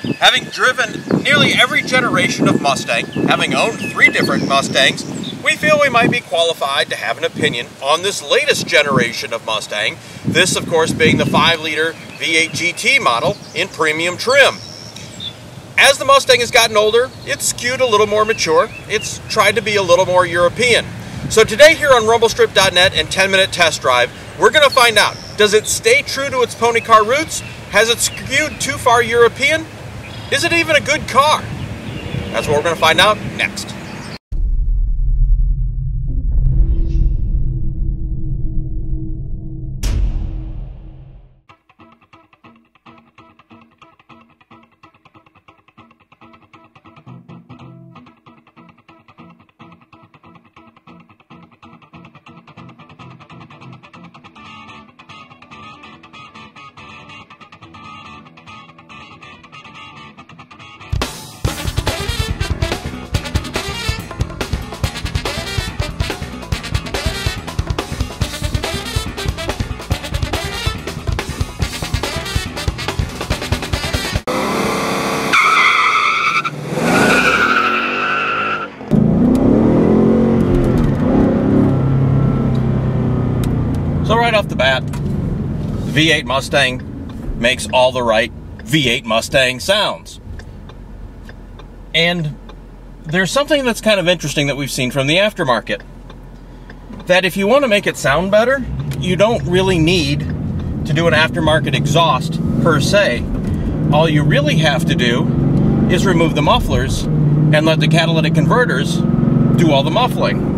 Having driven nearly every generation of Mustang, having owned 3 different Mustangs, we feel we might be qualified to have an opinion on this latest generation of Mustang, this of course being the 5-liter V8 GT model in premium trim. As the Mustang has gotten older, it's skewed a little more mature, it's tried to be a little more European. So today here on Rumblestrip.NET and 10-minute test drive, we're going to find out, does it stay true to its pony car roots? Has it skewed too far European? Is it even a good car? That's what we're going to find out next. So right off the bat, the V8 Mustang makes all the right V8 Mustang sounds. And there's something that's kind of interesting that we've seen from the aftermarket. That if you want to make it sound better, you don't really need to do an aftermarket exhaust per se. All you really have to do is remove the mufflers and let the catalytic converters do all the muffling.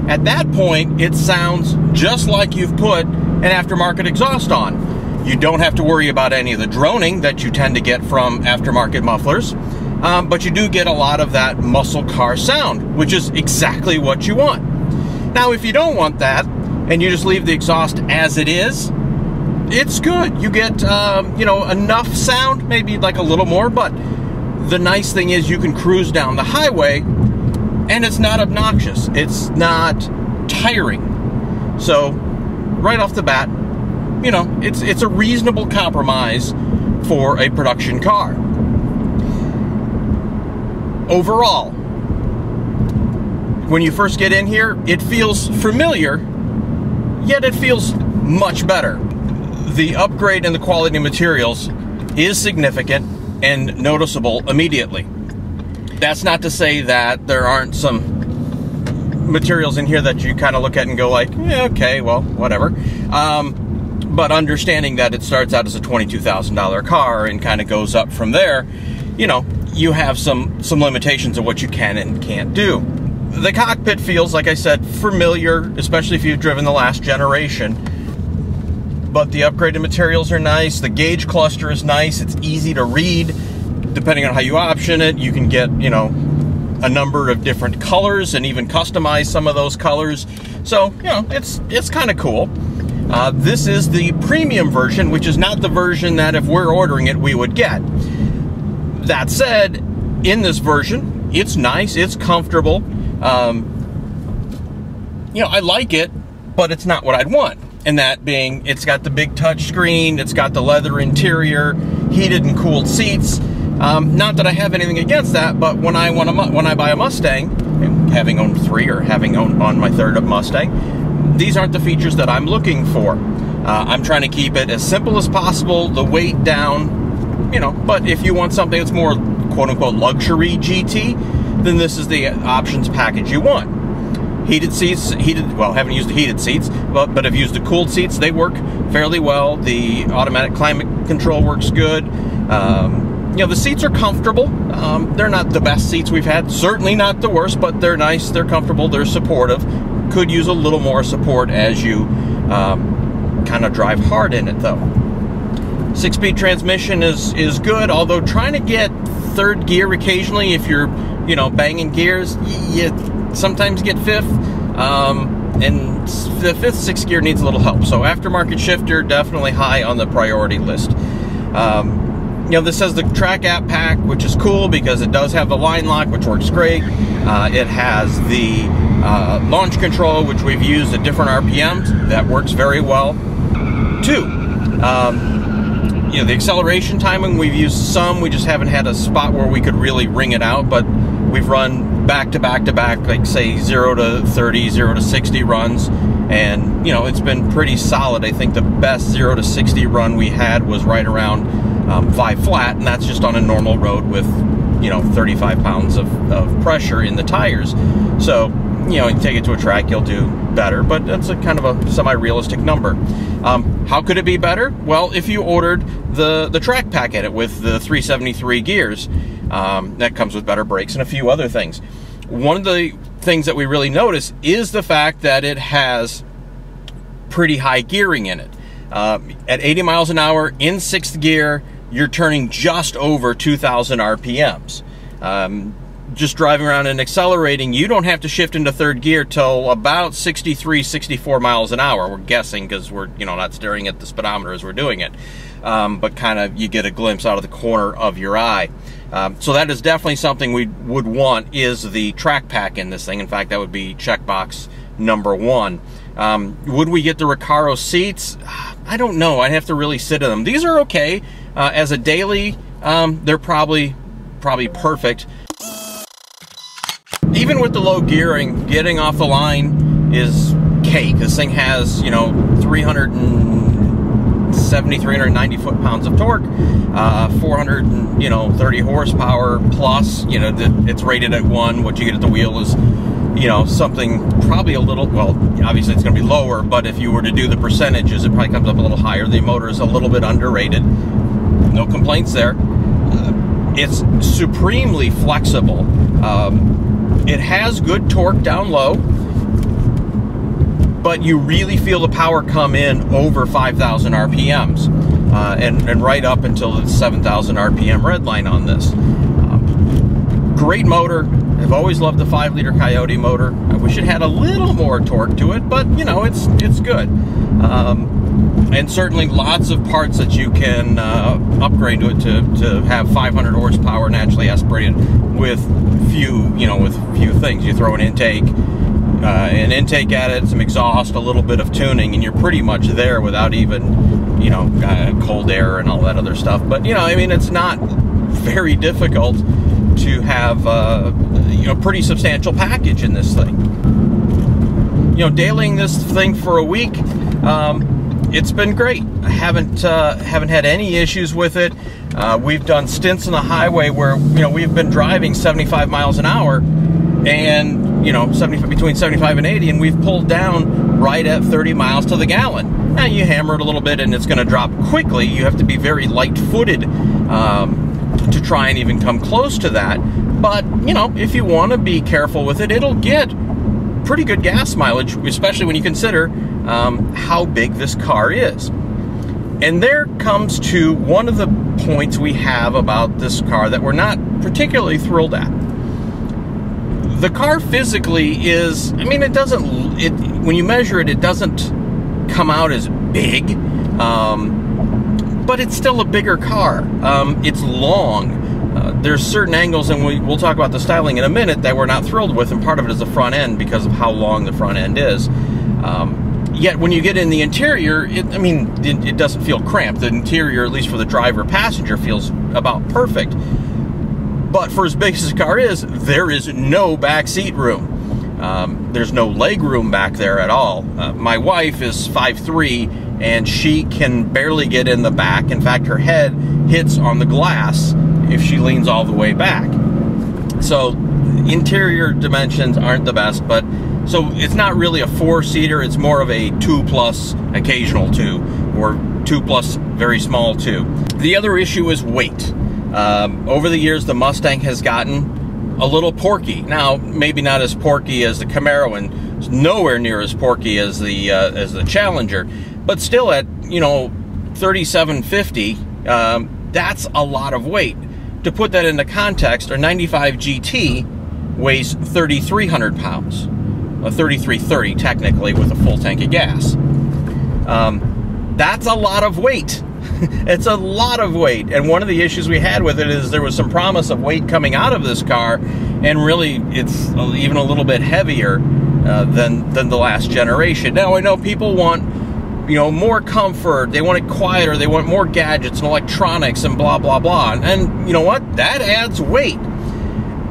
At that point, it sounds just like you've put an aftermarket exhaust on. You don't have to worry about any of the droning that you tend to get from aftermarket mufflers, but you do get a lot of that muscle car sound, which is exactly what you want. Now, if you don't want that, and you just leave the exhaust as it is, it's good. You get, you know, enough sound, maybe like a little more, but the nice thing is you can cruise down the highway and it's not obnoxious. It's not tiring. So, right off the bat, you know, it's a reasonable compromise for a production car. Overall, when you first get in here, it feels familiar, yet it feels much better. The upgrade in the quality of materials is significant and noticeable immediately. That's not to say that there aren't some materials in here that you kind of look at and go like, yeah, okay, well, whatever. But understanding that it starts out as a $22,000 car and kind of goes up from there, you know, you have some limitations of what you can and can't do. The cockpit feels, like I said, familiar, especially if you've driven the last generation. But the upgraded materials are nice. The gauge cluster is nice. It's easy to read. Depending on how you option it, you can get, you know, a number of different colors and even customize some of those colors. So, you know, it's kind of cool. This is the premium version, which is not the version that if we're ordering it, we would get. That said, in this version, it's nice, it's comfortable. You know, I like it, but it's not what I'd want. And that being, it's got the big touch screen, it's got the leather interior, heated and cooled seats. Not that I have anything against that, but when I buy a Mustang, having owned 3 or having owned on my 3rd Mustang, these aren't the features that I'm looking for. I'm trying to keep it as simple as possible, the weight down, you know, but if you want something that's more quote-unquote luxury GT, then this is the options package you want. Heated seats, well, haven't used the heated seats, but I've used the cooled seats. They work fairly well. The automatic climate control works good. You know, the seats are comfortable. They're not the best seats we've had. Certainly not the worst, but they're nice, they're comfortable, they're supportive. Could use a little more support as you kind of drive hard in it, though. 6-speed transmission is good, although trying to get 3rd gear occasionally, if you're, you know, banging gears, you sometimes get 5th. And the 5th, 6th gear needs a little help. So aftermarket shifter, definitely high on the priority list. You know, this has the track app pack, which is cool because it does have the line lock, which works great. It has the launch control, which we've used at different RPMs. That works very well, too. You know, the acceleration timing, we've used some. We just haven't had a spot where we could really wring it out, but we've run back to back to back, like say 0 to 30, 0 to 60 runs, and you know, it's been pretty solid. I think the best 0 to 60 run we had was right around 5 flat, and that's just on a normal road with, you know, 35 pounds of pressure in the tires. So, you know, you take it to a track, you'll do better, but that's a kind of a semi-realistic number. How could it be better? Well, if you ordered the track pack in it with the 373 gears, that comes with better brakes and a few other things. One of the things that we really notice is the fact that it has pretty high gearing in it. At 80 miles an hour in 6th gear, you're turning just over 2,000 RPMs. Just driving around and accelerating, you don't have to shift into 3rd gear till about 63, 64 miles an hour. We're guessing because we're, you know, not staring at the speedometer as we're doing it. But kind of you get a glimpse out of the corner of your eye. So that is definitely something we would want, is the track pack in this thing. In fact, that would be checkbox number 1. Would we get the Recaro seats? I don't know. I'd have to really sit in them. These are okay. As a daily, they're probably perfect. Even with the low gearing, getting off the line is cake. This thing has, you know, 370, 390 foot-pounds of torque, 430 horsepower plus. You know, it's rated at 1. What you get at the wheel is, you know, something probably a little, well, obviously it's going to be lower, but if you were to do the percentages, it probably comes up a little higher. The motor is a little bit underrated. No complaints there. It's supremely flexible. It has good torque down low, but you really feel the power come in over 5,000 RPMs, and right up until the 7,000 RPM red line on this. Great motor. I've always loved the 5-liter Coyote motor. I wish it had a little more torque to it, but you know, it's good. And certainly lots of parts that you can upgrade to it to have 500 horsepower naturally aspirated with few things. You throw an intake at it, some exhaust, a little bit of tuning, and you're pretty much there without even, you know, cold air and all that other stuff. But you know, I mean, it's not very difficult to have you know, pretty substantial package in this thing. You know, dailying this thing for a week, it's been great. I haven't had any issues with it. We've done stints on the highway where, you know, we've been driving 75 miles an hour, and you know, between 75 and 80, and we've pulled down right at 30 miles to the gallon. Now you hammer it a little bit and it's going to drop quickly. You have to be very light-footed to try and even come close to that. But you know, if you want to be careful with it, it'll get pretty good gas mileage, especially when you consider how big this car is. And there comes to one of the points we have about this car that we're not particularly thrilled at. The car physically is, I mean, when you measure it, it doesn't come out as big, but it's still a bigger car. It's long. There's certain angles, and we'll talk about the styling in a minute, that we're not thrilled with, and part of it is the front end because of how long the front end is. Yet when you get in the interior, it doesn't feel cramped. The interior, at least for the driver passenger, feels about perfect. But for as big as the car is, there is no back seat room. There's no leg room back there at all. My wife is 5'3", and she can barely get in the back. In fact, her head hits on the glass if she leans all the way back. So interior dimensions aren't the best, but so it's not really a 4-seater. It's more of a 2+ occasional 2, or 2+ very small 2. The other issue is weight. Over the years, the Mustang has gotten a little porky. Now, maybe not as porky as the Camaro, and nowhere near as porky as the Challenger, but still at, you know, 3750, that's a lot of weight. To put that into context, our 95 GT weighs 3,300 pounds, 3,330 technically with a full tank of gas. That's a lot of weight. It's a lot of weight, and one of the issues we had with it is there was some promise of weight coming out of this car, and really it's even a little bit heavier than the last generation. Now, I know people want you know, more comfort, they want it quieter, they want more gadgets and electronics and blah, blah, blah. And you know what? That adds weight.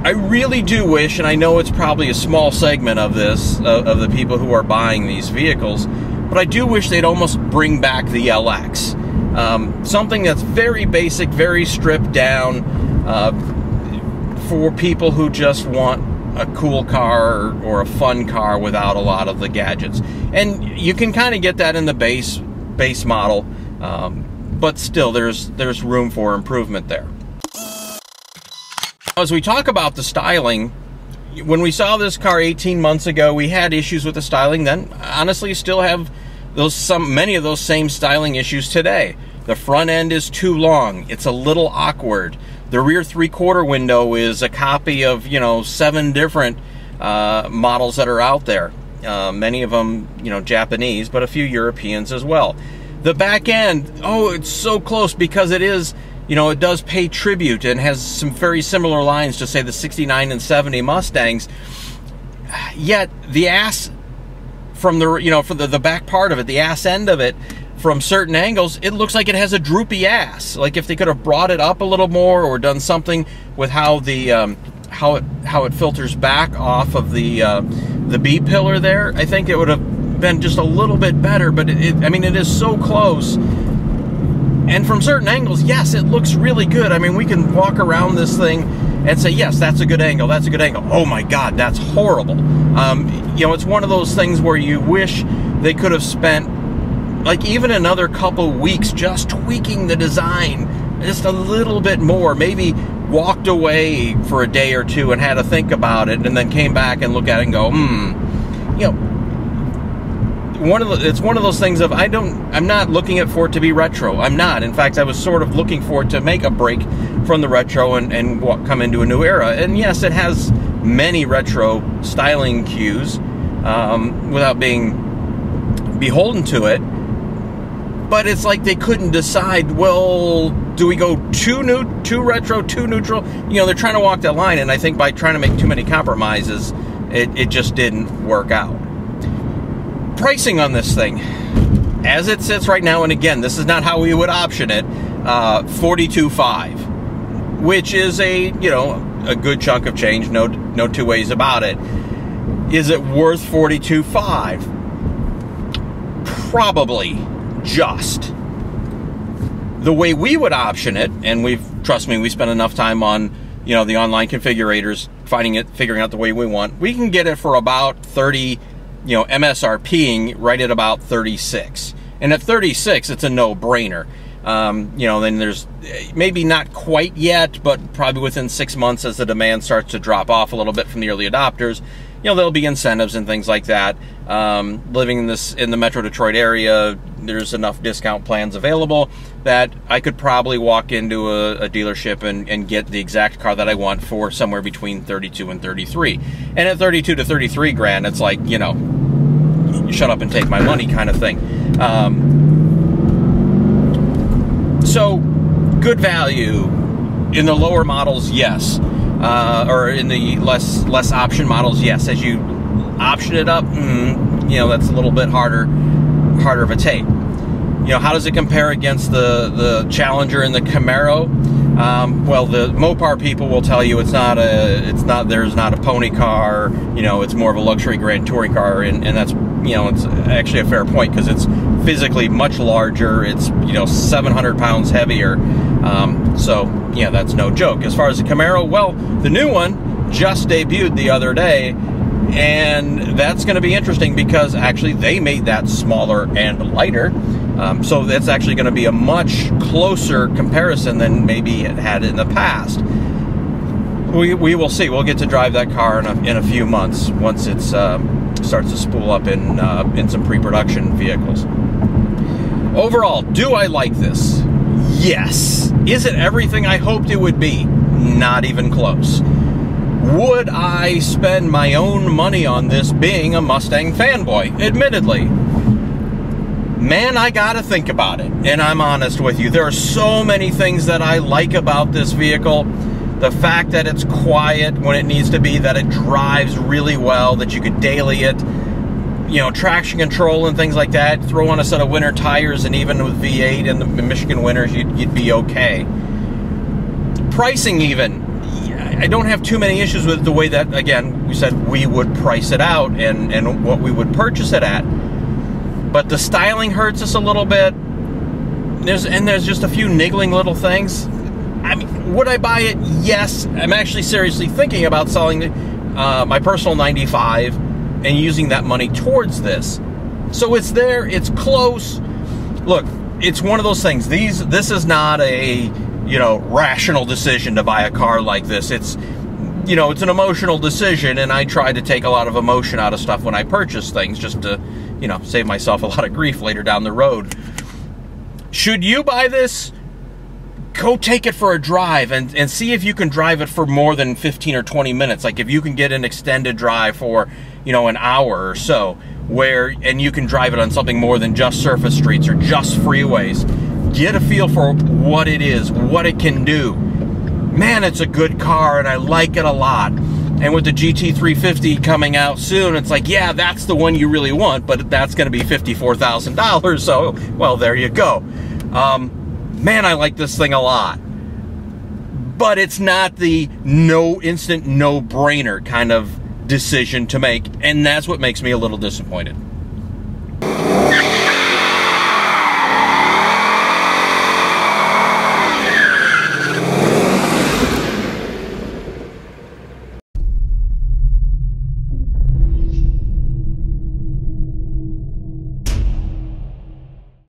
I really do wish, and I know it's probably a small segment of this, of the people who are buying these vehicles, but I do wish they'd almost bring back the LX. Something that's very basic, very stripped down, for people who just want a cool car or a fun car without a lot of the gadgets. And you can kind of get that in the base model, but still there's room for improvement there. As we talk about the styling, when we saw this car 18 months ago, we had issues with the styling then. Honestly, still have many of those same styling issues today. The front end is too long. It's a little awkward. The rear 3/4 window is a copy of, you know, 7 different models that are out there. Many of them, you know, Japanese, but a few Europeans as well. The back end, oh, it's so close because it is, you know, it does pay tribute and has some very similar lines to, say, the 69 and 70 Mustangs. Yet the ass from the, you know, for the back part of it, the ass end of it, from certain angles, it looks like it has a droopy ass. Like if they could have brought it up a little more or done something with how the how it filters back off of the B pillar there, I think it would have been just a little bit better. But I mean, it is so close. And from certain angles, yes, it looks really good. I mean, we can walk around this thing and say, yes, that's a good angle, that's a good angle. Oh my God, that's horrible. You know, it's one of those things where you wish they could have spent like even another couple weeks just tweaking the design just a little bit more. Maybe walked away for a day or two and had to think about it and then came back and look at it and go, you know, it's one of those things of I'm not looking for it to be retro. I'm not. In fact, I was sort of looking for it to make a break from the retro and come into a new era. And yes, it has many retro styling cues without being beholden to it. But it's like they couldn't decide, well, do we go too retro, too neutral? You know, they're trying to walk that line, and I think by trying to make too many compromises, it just didn't work out. Pricing on this thing, as it sits right now, and again, this is not how we would option it, $42,500, which is a good chunk of change, no two ways about it. Is it worth $42,500? Probably. Just the way we would option it, and trust me, we spent enough time on, you know, the online configurators, figuring out the way we want. We can get it for about 30, you know, MSRPing right at about 36, and at 36, it's a no-brainer. You know, then there's maybe not quite yet, but probably within 6 months as the demand starts to drop off a little bit from the early adopters. You know, there'll be incentives and things like that. Living in the Metro Detroit area, there's enough discount plans available that I could probably walk into a dealership and get the exact car that I want for somewhere between 32 and 33. And at 32 to 33 grand, it's like, you know, shut up and take my money kind of thing. So good value in the lower models, yes. Or in the less option models, yes. As you option it up, you know, that's a little bit harder of a take. You know, how does it compare against the Challenger and the Camaro? Well, the Mopar people will tell you there's not a pony car. You know, it's more of a luxury grand touring car, and that's, you know, it's actually a fair point because it's physically much larger. It's, you know, 700 pounds heavier. So yeah, that's no joke. As far as the Camaro, well, the new one just debuted the other day, and that's going to be interesting because actually they made that smaller and lighter. So that's actually going to be a much closer comparison than maybe it had in the past. We will see. We'll get to drive that car in a few months once it starts to spool up in some pre-production vehicles. Overall, do I like this? Yes. Is it everything I hoped it would be? Not even close. Would I spend my own money on this being a Mustang fanboy? Admittedly. Man, I gotta think about it, and I'm honest with you. There are so many things that I like about this vehicle. The fact that it's quiet when it needs to be, that it drives really well, that you could daily it. you know, traction control and things like that, throw on a set of winter tires, and even with V8 and the Michigan winters, you'd be okay. Pricing even, I don't have too many issues with the way that, again, we said we would price it out and what we would purchase it at. But the styling hurts us a little bit. There's just a few niggling little things. I mean, would I buy it? Yes. I'm actually seriously thinking about selling my personal 95 and using that money towards this. So it's there, it's close. Look, it's one of those things. This is not a, you know, rational decision to buy a car like this. It's, you know, it's an emotional decision, and I try to take a lot of emotion out of stuff when I purchase things, just to, you know, save myself a lot of grief later down the road. Should you buy this? Go take it for a drive and see if you can drive it for more than 15 or 20 minutes. Like if you can get an extended drive for, you know, an hour or so, and you can drive it on something more than just surface streets or just freeways. Get a feel for what it is, what it can do. Man, it's a good car, and I like it a lot. And with the GT350 coming out soon, it's like, yeah, that's the one you really want, but that's going to be $54,000. So, well, there you go. Man, I like this thing a lot. But it's not the instant no-brainer kind of decision to make, and that's what makes me a little disappointed.